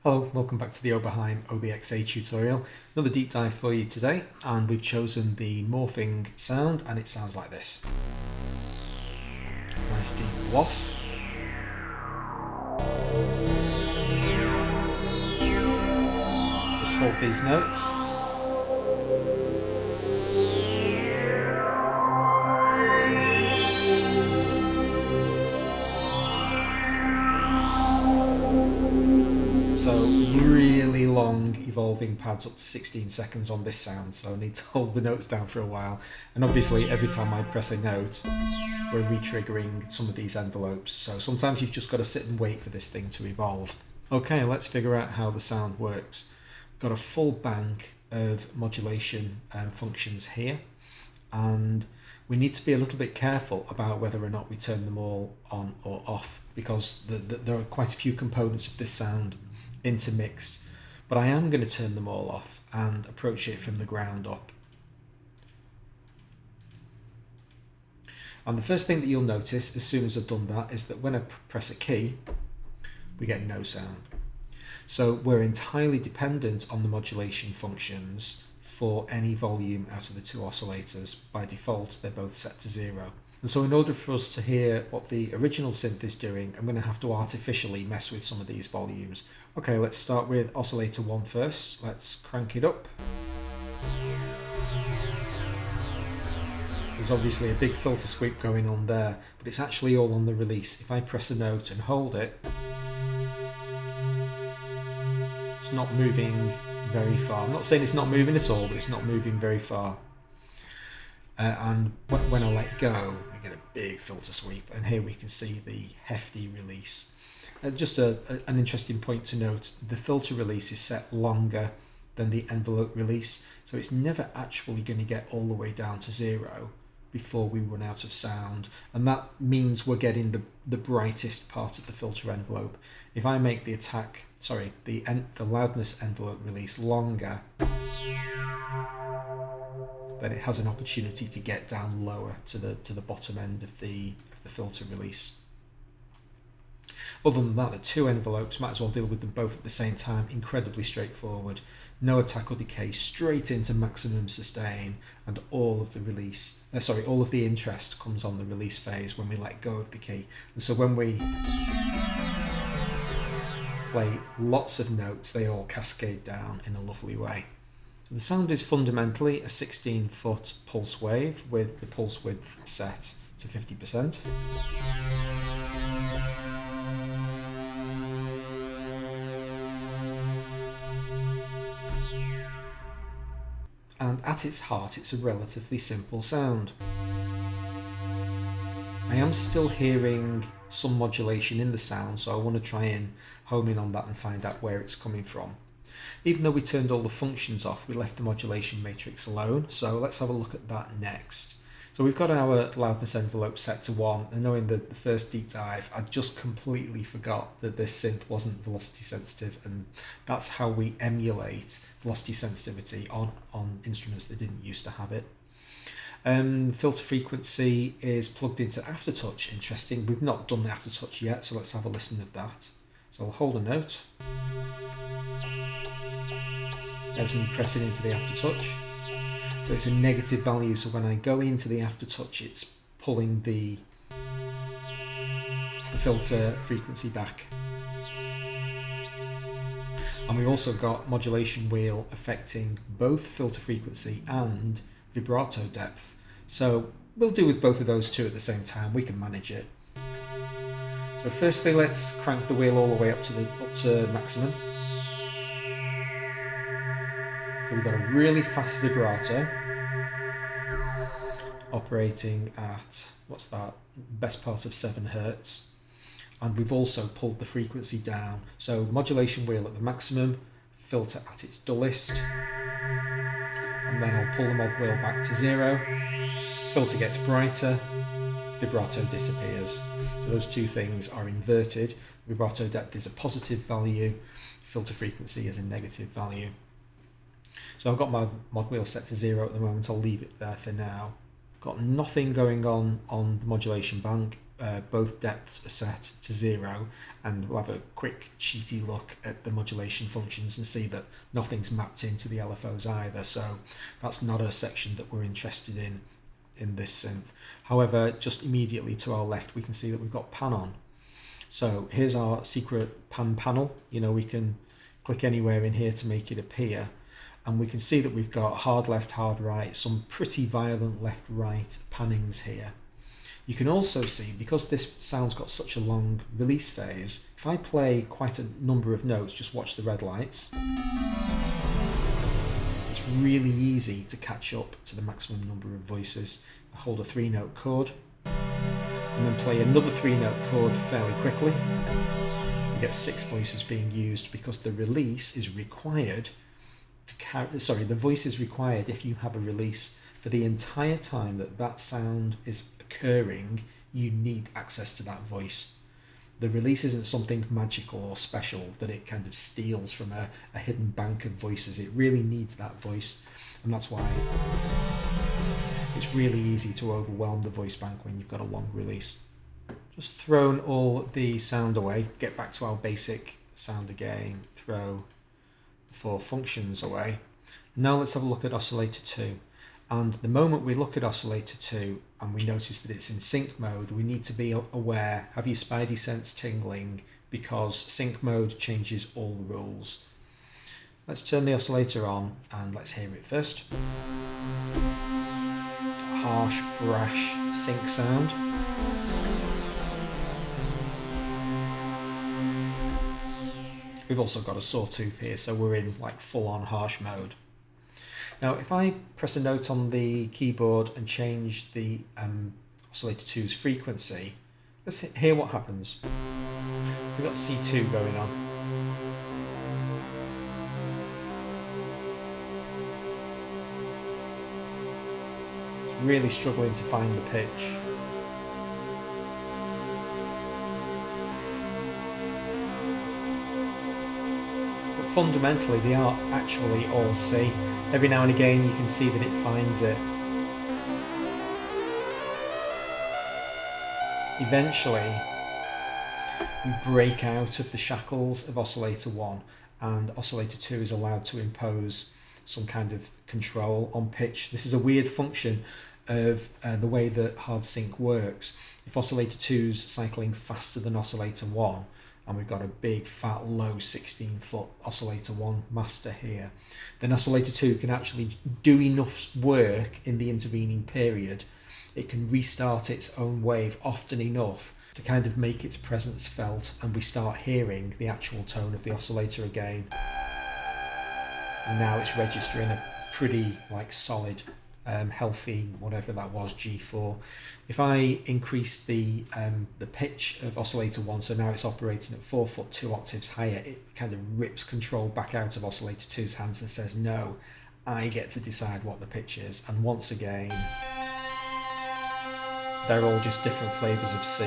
Hello, welcome back to the Oberheim OB-Xa tutorial. Another deep dive for you today, and we've chosen the morphing sound, and it sounds like this. Nice deep waft. Just hold these notes. So really long evolving pads up to 16 seconds on this sound, so I need to hold the notes down for a while. And obviously every time I press a note, we're re-triggering some of these envelopes. So sometimes you've just got to sit and wait for this thing to evolve. Okay, let's figure out how the sound works. We've got a full bank of modulation functions here, and we need to be a little bit careful about whether or not we turn them all on or off, because there are quite a few components of this sound intermixed, but I am going to turn them all off and approach it from the ground up. And the first thing that you'll notice as soon as I've done that is that when I press a key, we get no sound. So we're entirely dependent on the modulation functions for any volume out of the two oscillators. By default, they're both set to 0. And so in order for us to hear what the original synth is doing, I'm going to have to artificially mess with some of these volumes. Okay, let's start with oscillator 1 first. Let's crank it up. There's obviously a big filter sweep going on there, but it's actually all on the release. If I press a note and hold it, it's not moving very far. I'm not saying it's not moving at all, but it's not moving very far. And when I let go, we get a big filter sweep, and here we can see the hefty release. Just an interesting point to note, the filter release is set longer than the envelope release, so it's never actually going to get all the way down to 0 before we run out of sound, and that means we're getting the brightest part of the filter envelope. If I make the loudness envelope release longer, then it has an opportunity to get down lower to the bottom end of the filter release. Other than that, the two envelopes, might as well deal with them both at the same time. Incredibly straightforward. No attack or decay, straight into maximum sustain, and all of the interest comes on the release phase when we let go of the key. And so when we play lots of notes, they all cascade down in a lovely way. So the sound is fundamentally a 16-foot pulse wave with the pulse width set to 50%. And at its heart, it's a relatively simple sound. I am still hearing some modulation in the sound, so I want to try and home in on that and find out where it's coming from. Even though we turned all the functions off, we left the modulation matrix alone, so let's have a look at that next. So we've got our loudness envelope set to 1, and knowing the first deep dive, I just completely forgot that this synth wasn't velocity sensitive, and that's how we emulate velocity sensitivity on instruments that didn't used to have it. Filter frequency is plugged into aftertouch. Interesting, we've not done the aftertouch yet, so let's have a listen of that. So I'll hold a note. There's me pressing into the aftertouch. So it's a negative value, so when I go into the aftertouch, it's pulling the filter frequency back. And we've also got modulation wheel affecting both filter frequency and vibrato depth. So we'll do with both of those two at the same time, we can manage it. So firstly, let's crank the wheel all the way up to maximum. So we've got a really fast vibrato operating at, what's that, best part of 7 Hertz. And we've also pulled the frequency down. So modulation wheel at the maximum, filter at its dullest, and then I'll pull the mod wheel back to 0, filter gets brighter, vibrato disappears. So those two things are inverted. Vibrato depth is a positive value, filter frequency is a negative value. So I've got my mod wheel set to 0 at the moment, I'll leave it there for now. Got nothing going on the modulation bank, both depths are set to 0, and we'll have a quick cheaty look at the modulation functions and see that nothing's mapped into the LFOs either, so that's not a section that we're interested in this synth. However, just immediately to our left we can see that we've got pan on. So here's our secret pan panel. You know, we can click anywhere in here to make it appear, and we can see that we've got hard left, hard right, some pretty violent left right pannings here. You can also see, because this sound's got such a long release phase, if I play quite a number of notes, just watch the red lights, it's really easy to catch up to the maximum number of voices. I hold a 3-note chord and then play another 3-note chord fairly quickly. You get 6 voices being used because the release is required to carry, sorry, the voice is required if you have a release for the entire time that sound is occurring. You need access to that voice. The release isn't something magical or special that it kind of steals from a hidden bank of voices. It really needs that voice, and that's why it's really easy to overwhelm the voice bank when you've got a long release. Just thrown all the sound away, get back to our basic sound again, throw the 4 functions away. Now let's have a look at oscillator 2. And the moment we look at oscillator 2 and we notice that it's in sync mode, we need to be aware, have your spidey sense tingling, because sync mode changes all the rules. Let's turn the oscillator on and let's hear it first. Harsh, brash sync sound. We've also got a sawtooth here, so we're in like full-on harsh mode. Now, if I press a note on the keyboard and change the oscillator 2's frequency, let's hear what happens. We've got C2 going on. It's really struggling to find the pitch. But fundamentally, they are actually all C. Every now and again you can see that it finds it. Eventually we break out of the shackles of oscillator 1 and oscillator 2 is allowed to impose some kind of control on pitch. This is a weird function of the way that hard sync works. If oscillator 2's cycling faster than oscillator 1, and we've got a big fat low 16-foot oscillator 1 master here, then oscillator 2 can actually do enough work in the intervening period. It can restart its own wave often enough to kind of make its presence felt, and we start hearing the actual tone of the oscillator again. And now it's registering a pretty like solid healthy, whatever that was, G4. If I increase the pitch of oscillator 1, so now it's operating at 4 foot 2 octaves higher, it kind of rips control back out of oscillator 2's hands and says, no, I get to decide what the pitch is. And once again, they're all just different flavors of C.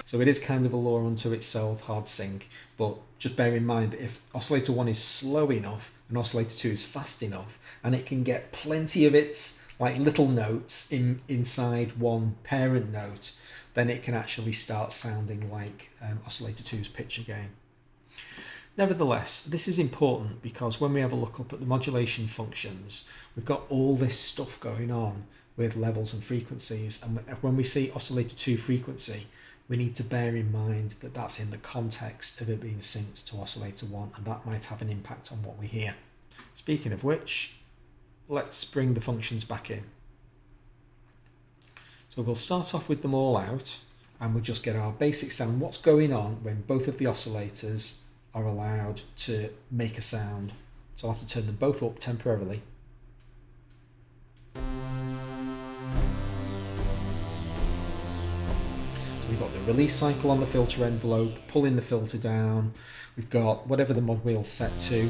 So it is kind of a law unto itself, hard sync, but just bear in mind that if oscillator 1 is slow enough and oscillator 2 is fast enough, and it can get plenty of its like little notes inside one parent note, then it can actually start sounding like oscillator 2's pitch again. Nevertheless, this is important because when we have a look up at the modulation functions, we've got all this stuff going on with levels and frequencies, and when we see oscillator 2 frequency, we need to bear in mind that that's in the context of it being synced to oscillator 1, and that might have an impact on what we hear. Speaking of which, let's bring the functions back in. So we'll start off with them all out, and we'll just get our basic sound. What's going on when both of the oscillators are allowed to make a sound? So I'll have to turn them both up temporarily. We've got the release cycle on the filter envelope, pulling the filter down. We've got whatever the mod wheel's set to,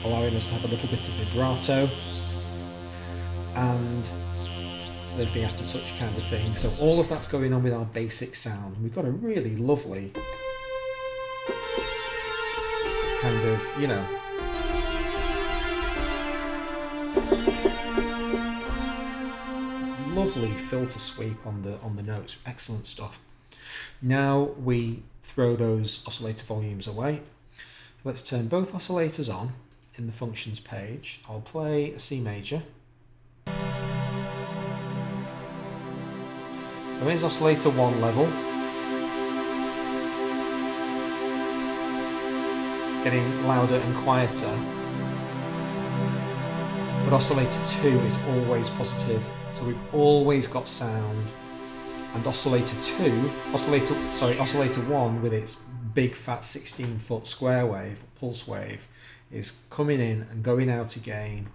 allowing us to have a little bit of vibrato. And there's the aftertouch kind of thing. So all of that's going on with our basic sound. We've got a really lovely kind of, you know, lovely filter sweep on the notes, excellent stuff. Now we throw those oscillator volumes away. Let's turn both oscillators on in the functions page. I'll play a C major. So here's oscillator 1 level. Getting louder and quieter. But oscillator 2 is always positive, so we've always got sound. And oscillator 1 with its big fat 16-foot square wave, pulse wave, is coming in and going out again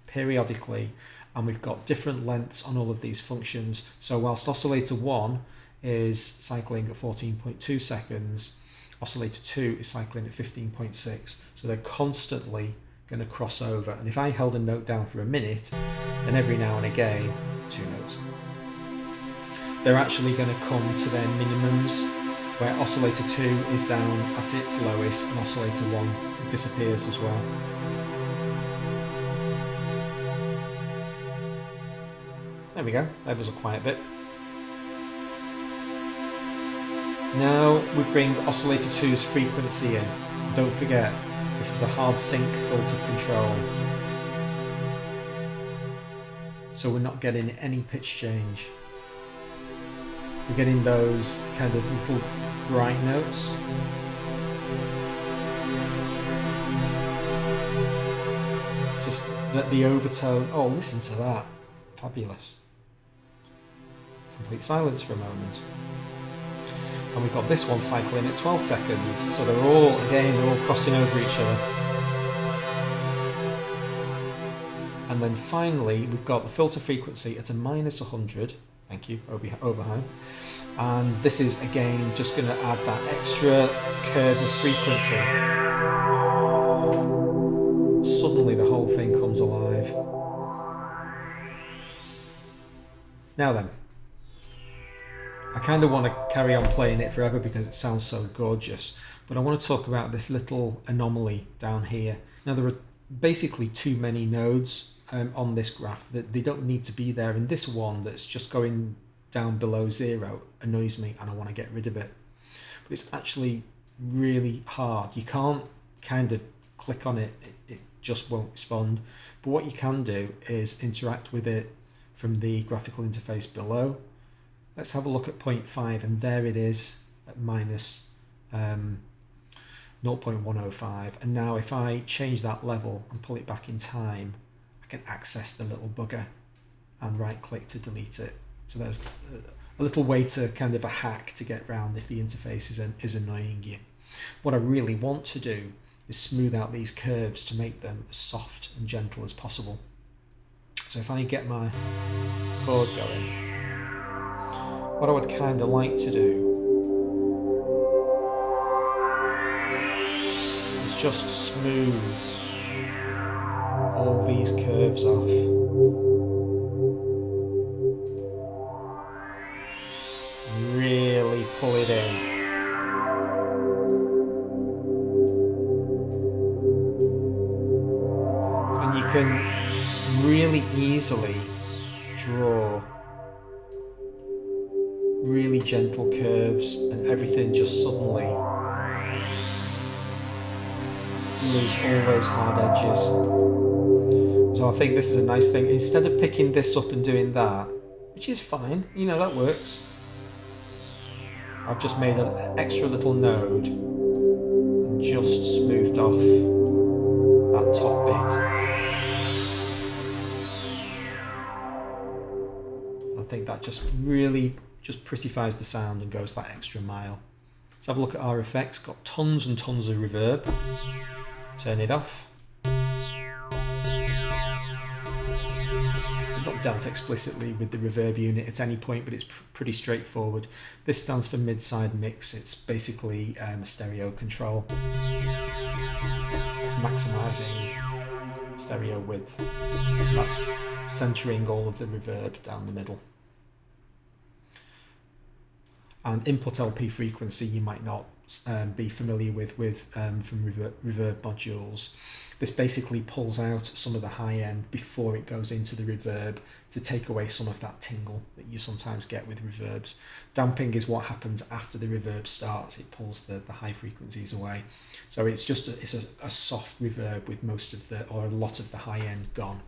periodically, and we've got different lengths on all of these functions. So whilst oscillator 1 is cycling at 14.2 seconds, oscillator 2 is cycling at 15.6, so they're constantly going to cross over. And if I held a note down for a minute, then every now and again, 2 notes, they're actually going to come to their minimums, where oscillator 2 is down at its lowest and oscillator 1 disappears as well. There we go, that was a quiet bit. Now we bring oscillator 2's frequency in. Don't forget, this is a hard sync filter control, so we're not getting any pitch change. We're getting those kind of little bright notes. Just the overtone. Oh, listen to that. Fabulous. Complete silence for a moment. And we've got this one cycling at 12 seconds, so they're all crossing over each other. And then finally, we've got the filter frequency at a minus 100. Thank you, Oberheim. And this is again just going to add that extra curve of frequency. Suddenly the whole thing comes alive. Now then, I kind of want to carry on playing it forever because it sounds so gorgeous, but I want to talk about this little anomaly down here. Now there are basically too many nodes on this graph that they don't need to be there, and this one that's just going down below 0 annoys me and I want to get rid of it. But it's actually really hard. You can't kind of click on it, it just won't respond. But what you can do is interact with it from the graphical interface below. Let's have a look at 0.5, and there it is at minus 0.105. And now if I change that level and pull it back in time, I can access the little bugger and right click to delete it. So there's a little way to kind of a hack to get around if the interface is annoying you. What I really want to do is smooth out these curves to make them as soft and gentle as possible. So if I get my chord going, what I would kind of like to do is just smooth all these curves off. Really pull it in. And you can really easily draw really gentle curves, and everything just suddenly lose all those hard edges. So I think this is a nice thing. Instead of picking this up and doing that, which is fine, you know, that works, I've just made an extra little node and just smoothed off that top bit. I think that just really just prettifies the sound and goes that extra mile. Let's have a look at our effects. Got tons and tons of reverb. Turn it off. I'm not dealt explicitly with the reverb unit at any point, but it's pretty straightforward. This stands for mid-side mix. It's basically a stereo control. It's maximising stereo width. That's centering all of the reverb down the middle. And input LP frequency you might not be familiar with from reverb modules, this basically pulls out some of the high end before it goes into the reverb to take away some of that tingle that you sometimes get with reverbs. Damping is what happens after the reverb starts. It pulls the high frequencies away. So it's just a soft reverb with most of or a lot of the high end gone.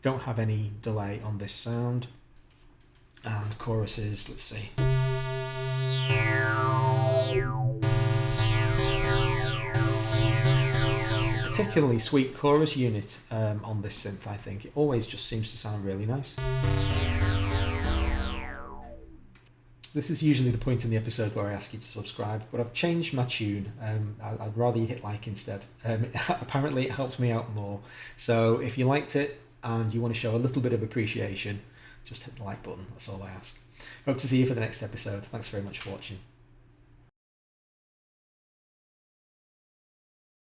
Don't have any delay on this sound. And choruses, let's see. Particularly sweet chorus unit on this synth, I think. It always just seems to sound really nice. This is usually the point in the episode where I ask you to subscribe, but I've changed my tune. I'd rather you hit like instead. Apparently it helps me out more. So if you liked it and you want to show a little bit of appreciation, just hit the like button. That's all I ask. Hope to see you for the next episode. Thanks very much for watching.